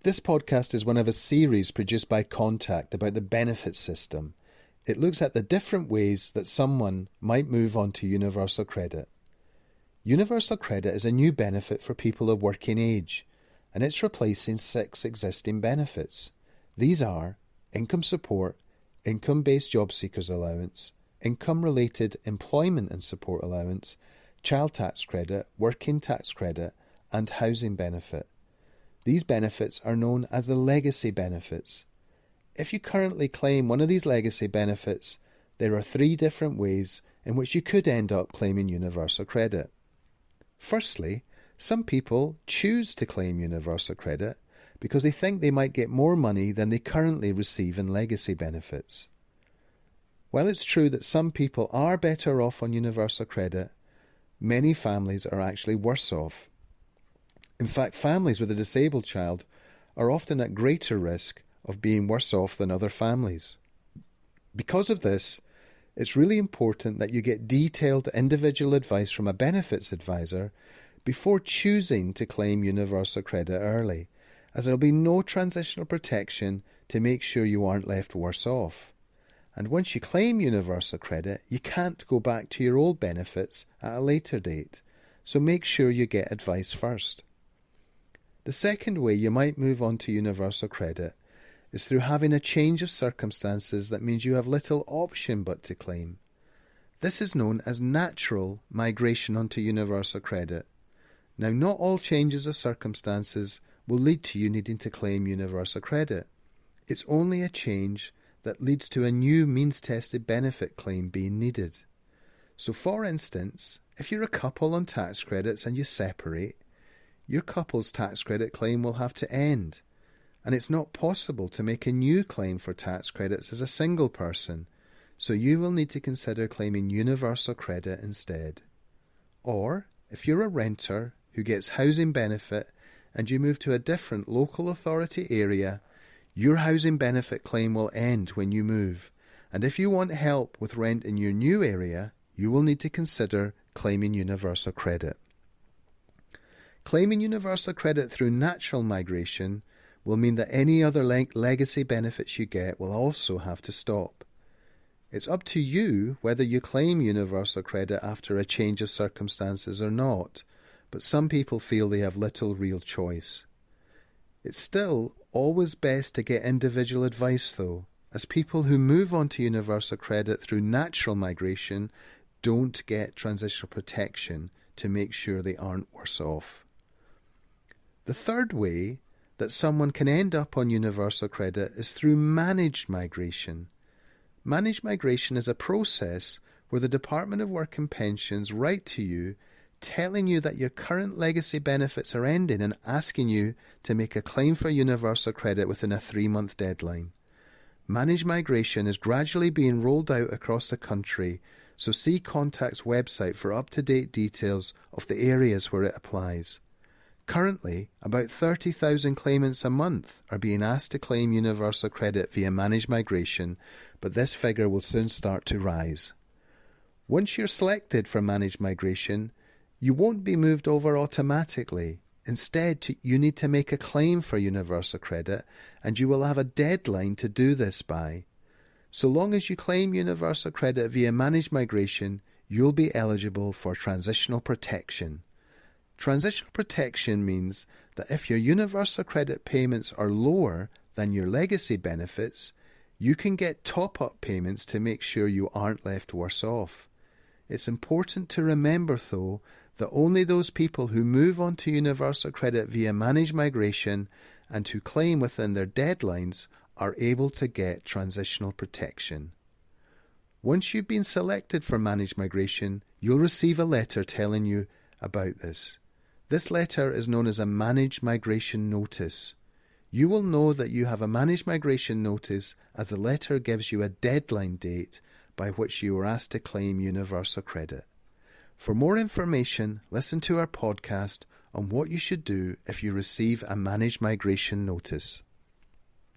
This podcast is one of a series produced by Contact about the benefits system. It looks at the different ways that someone might move on to universal credit. Universal credit is a new benefit for people of working age, and it's replacing 6 existing benefits. These are income support, income-based job seekers allowance, income-related employment and support allowance, child tax credit, working tax credit, and housing benefit. These benefits are known as the legacy benefits. If you currently claim one of these legacy benefits, there are 3 different ways in which you could end up claiming universal credit. Firstly, some people choose to claim universal credit because they think they might get more money than they currently receive in legacy benefits. While it's true that some people are better off on universal credit, many families are actually worse off. In fact, families with a disabled child are often at greater risk of being worse off than other families. Because of this, it's really important that you get detailed individual advice from a benefits advisor before choosing to claim universal credit early, as there will be no transitional protection to make sure you aren't left worse off. And once you claim universal credit, you can't go back to your old benefits at a later date, so make sure you get advice first. The second way you might move on to universal credit is through having a change of circumstances that means you have little option but to claim. This is known as natural migration onto universal credit. Now, not all changes of circumstances will lead to you needing to claim universal credit. It's only a change that leads to a new means-tested benefit claim being needed. So, for instance, if you're a couple on tax credits and you separate, your couple's tax credit claim will have to end, and it's not possible to make a new claim for tax credits as a single person, so you will need to consider claiming universal credit instead. Or, if you're a renter who gets housing benefit and you move to a different local authority area, your housing benefit claim will end when you move, and if you want help with rent in your new area, you will need to consider claiming universal credit. Claiming universal credit through natural migration will mean that any other legacy benefits you get will also have to stop. It's up to you whether you claim universal credit after a change of circumstances or not, but some people feel they have little real choice. It's still always best to get individual advice though, as people who move on to universal credit through natural migration don't get transitional protection to make sure they aren't worse off. The third way that someone can end up on universal credit is through managed migration. Managed migration is a process where the Department of Work and Pensions write to you telling you that your current legacy benefits are ending and asking you to make a claim for universal credit within a 3-month deadline. Managed migration is gradually being rolled out across the country, so see Contact's website for up-to-date details of the areas where it applies. Currently, about 30,000 claimants a month are being asked to claim universal credit via managed migration, but this figure will soon start to rise. Once you're selected for managed migration, you won't be moved over automatically. Instead, you need to make a claim for universal credit, and you will have a deadline to do this by. So long as you claim universal credit via managed migration, you'll be eligible for transitional protection. Transitional protection means that if your universal credit payments are lower than your legacy benefits, you can get top-up payments to make sure you aren't left worse off. It's important to remember, though, that only those people who move on to universal credit via managed migration and who claim within their deadlines are able to get transitional protection. Once you've been selected for managed migration, you'll receive a letter telling you about this. This letter is known as a managed migration notice. You will know that you have a managed migration notice as the letter gives you a deadline date by which you are asked to claim universal credit. For more information, listen to our podcast on what you should do if you receive a managed migration notice.